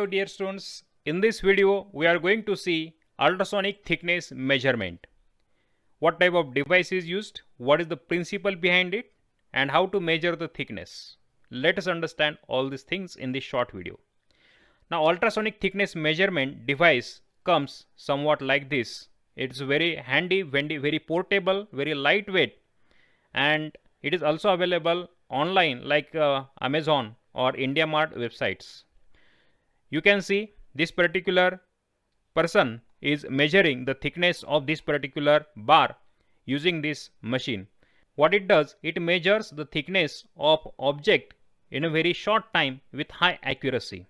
Hello dear students, in this video we are going to see ultrasonic thickness measurement. What type of device is used, what is the principle behind it, and how to measure the thickness. Let us understand all these things in this short video. Now ultrasonic thickness measurement device comes somewhat like this. It's very handy, very portable, very lightweight, and it is also available online like Amazon or IndiaMart websites. You can see this particular person is measuring the thickness of this particular bar using this machine. What it does, it measures the thickness of object in a very short time with high accuracy.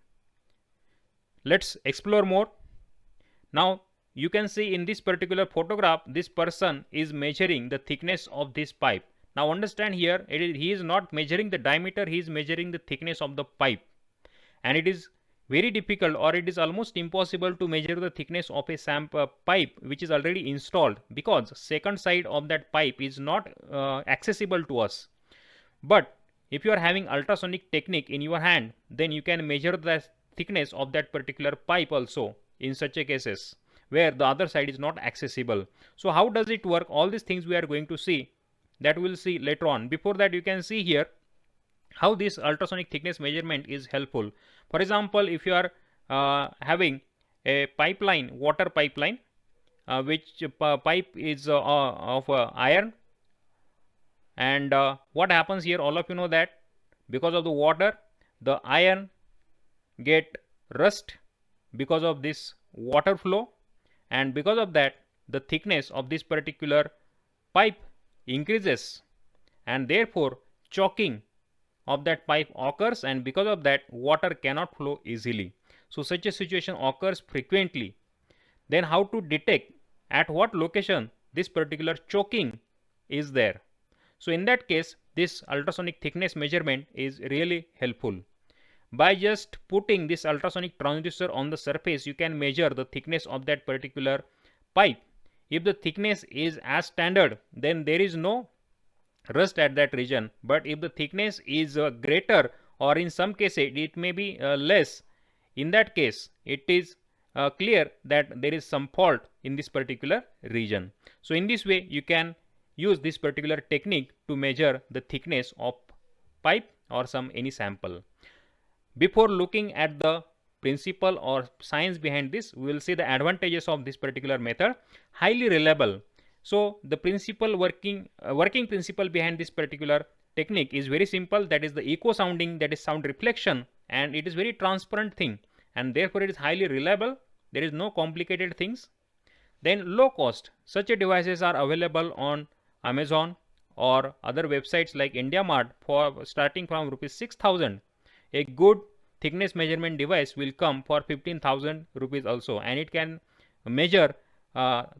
Let's explore more. Now you can see in this particular photograph, this person is measuring the thickness of this pipe. Now understand here, he is not measuring the diameter, he is measuring the thickness of the pipe, and it is very difficult or it is almost impossible to measure the thickness of a sample pipe which is already installed, because second side of that pipe is not accessible to us. But if you are having ultrasonic technique in your hand, then you can measure the thickness of that particular pipe also in such a cases where the other side is not accessible. So how does it work? All these things we are going to see, that we will see later on. Before that, you can see here how this ultrasonic thickness measurement is helpful. For example, if you are having a pipeline, water pipeline, which pipe is of iron, and what happens here, all of you know that because of the water, the iron get rust because of this water flow, and because of that the thickness of this particular pipe increases, and therefore choking of that pipe occurs, and because of that water cannot flow easily. So such a situation occurs frequently. Then how to detect at what location this particular choking is there? So in that case, this ultrasonic thickness measurement is really helpful. By just putting this ultrasonic transducer on the surface, you can measure the thickness of that particular pipe. If the thickness is as standard, then there is no rust at that region. But if the thickness is greater, or in some cases it may be less, in that case it is clear that there is some fault in this particular region. So in this way you can use this particular technique to measure the thickness of pipe or any sample. Before looking at the principle or science behind this, we will see the advantages of this particular method. Highly reliable. So the principle working principle behind this particular technique is very simple. That is the echo sounding, that is sound reflection, and it is very transparent thing, and therefore it is highly reliable. There is no complicated things. Then low cost. Such a devices are available on Amazon or other websites like IndiaMart for starting from rupees 6,000. A good thickness measurement device will come for 15,000 rupees also, and it can measure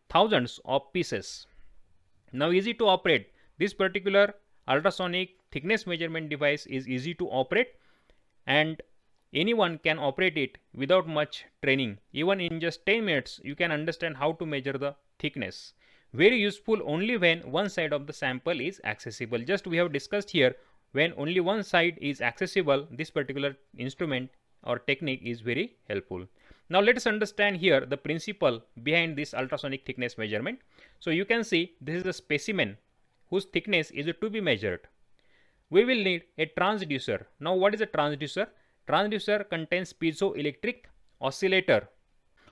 thousands of pieces. Now easy to operate. This particular ultrasonic thickness measurement device is easy to operate, and anyone can operate it without much training. Even in just 10 minutes you can understand how to measure the thickness. Very useful only when one side of the sample is accessible. Just we have discussed here, when only one side is accessible, this particular instrument or technique is very helpful. Now let us understand here the principle behind this ultrasonic thickness measurement. So you can see this is a specimen whose thickness is to be measured. We will need a transducer. Now what is a transducer? Transducer contains piezoelectric oscillator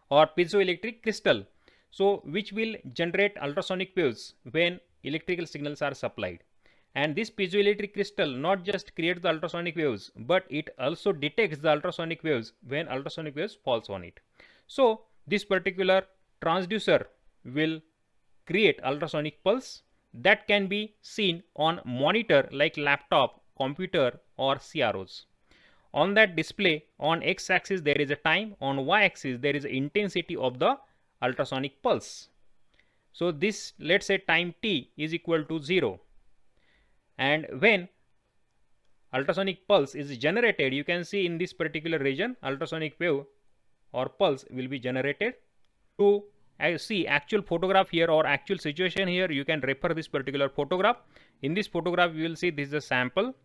or piezoelectric crystal, so which will generate ultrasonic waves when electrical signals are supplied. And this piezoelectric crystal not just creates the ultrasonic waves, but it also detects the ultrasonic waves when ultrasonic waves falls on it. So this particular transducer will create ultrasonic pulse that can be seen on monitor like laptop, computer or CROs. On that display, on x-axis there is a time, on y-axis there is intensity of the ultrasonic pulse. So this, let's say time t is equal to 0. And when ultrasonic pulse is generated, you can see in this particular region ultrasonic wave or pulse will be generated. To see actual photograph here or actual situation here, you can refer this particular photograph. In this photograph you will see this is a sample.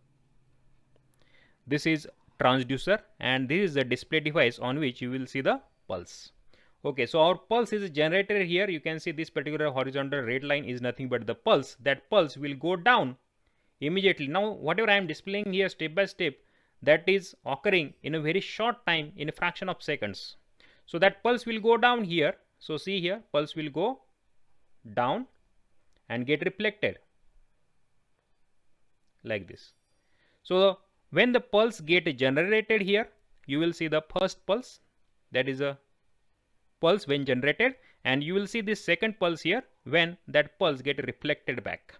This is transducer, and this is the display device on which you will see the pulse. Okay, so our pulse is generated here. You can see this particular horizontal red line is nothing but the pulse. That pulse will go down immediately. Now whatever I am displaying here step by step, that is occurring in a very short time, in a fraction of seconds. So that pulse will go down here. So see here, pulse will go down and get reflected like this. So when the pulse get generated here, you will see the first pulse, that is a pulse when generated, and you will see this second pulse here when that pulse get reflected back.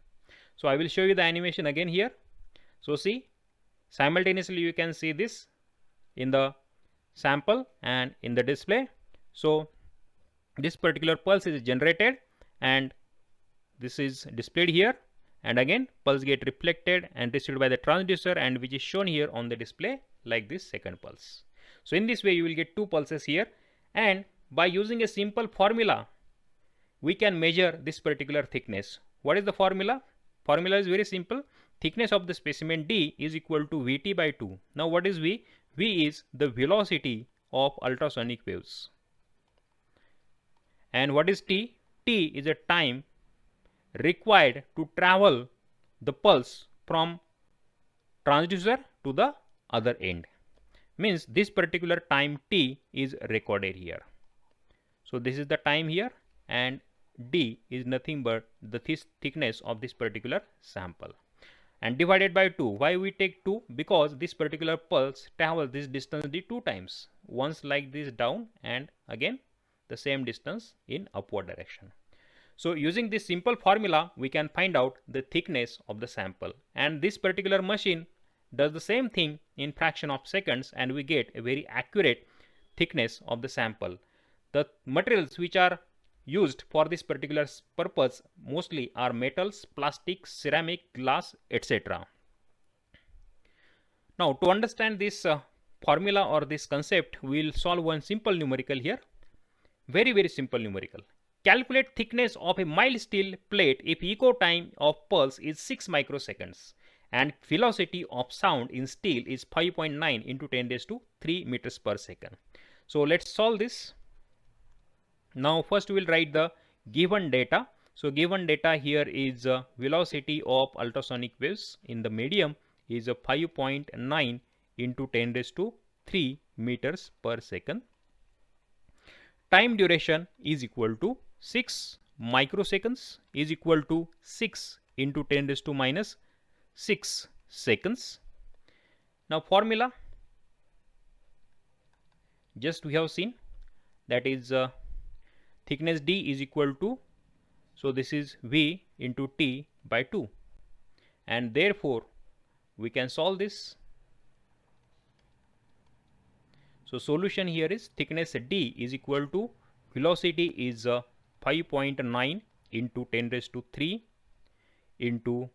So I will show you the animation again here. So see, simultaneously you can see this in the sample and in the display. So this particular pulse is generated and this is displayed here, and again pulse get reflected and received by the transducer, and which is shown here on the display like this second pulse. So in this way you will get two pulses here, and by using a simple formula we can measure this particular thickness. What is the formula? Formula is very simple. Thickness of the specimen D is equal to Vt by 2. Now what is V? V is the velocity of ultrasonic waves. And what is T? T is a time required to travel the pulse from transducer to the other end. Means this particular time T is recorded here. So this is the time here, and D is nothing but the thickness of this particular sample, and divided by 2. Why we take 2? Because this particular pulse travels this distance D 2 times, once like this down and again the same distance in upward direction. So using this simple formula we can find out the thickness of the sample, and this particular machine does the same thing in fraction of seconds, and we get a very accurate thickness of the sample. The materials which are used for this particular purpose mostly are metals, plastic, ceramic, glass, etc. Now to understand this formula or this concept, we will solve one simple numerical here. Very simple numerical. Calculate thickness of a mild steel plate if echo time of pulse is 6 microseconds and velocity of sound in steel is 5.9 into 10 raised to 3 meters per second. So let's solve this. Now first we will write the given data. So given data here is velocity of ultrasonic waves in the medium is 5.9 into 10 raised to 3 meters per second. Time duration is equal to 6 microseconds is equal to 6 into 10 raised to minus 6 seconds. Now formula, just we have seen, that is thickness D is equal to, so this is V into T by 2, and therefore we can solve this. So solution here is thickness D is equal to velocity is 5.9 into 10 raised to 3 into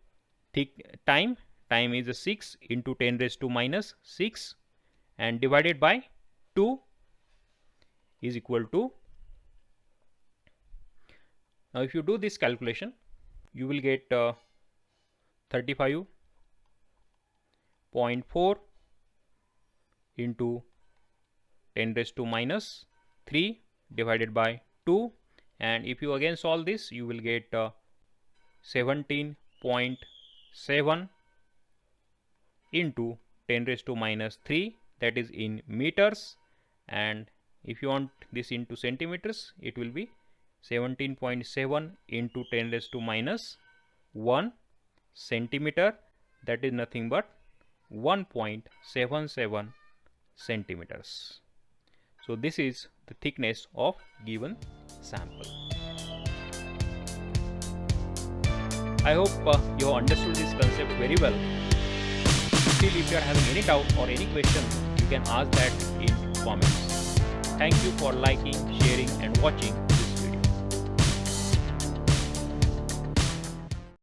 time is 6 into 10 raised to minus 6 and divided by 2 is equal to, now if you do this calculation you will get 35.4 into 10 raised to minus 3 divided by 2, and if you again solve this you will get 17.7 into 10 raised to minus 3, that is in meters, and if you want this into centimeters it will be 17.7 into 10 raised to minus 1 centimeter, that is nothing but 1.77 centimeters. So this is the thickness of given sample. I hope you have understood this concept very well. Still, if you are having any doubt or any question, you can ask that in comments. Thank you for liking, sharing and watching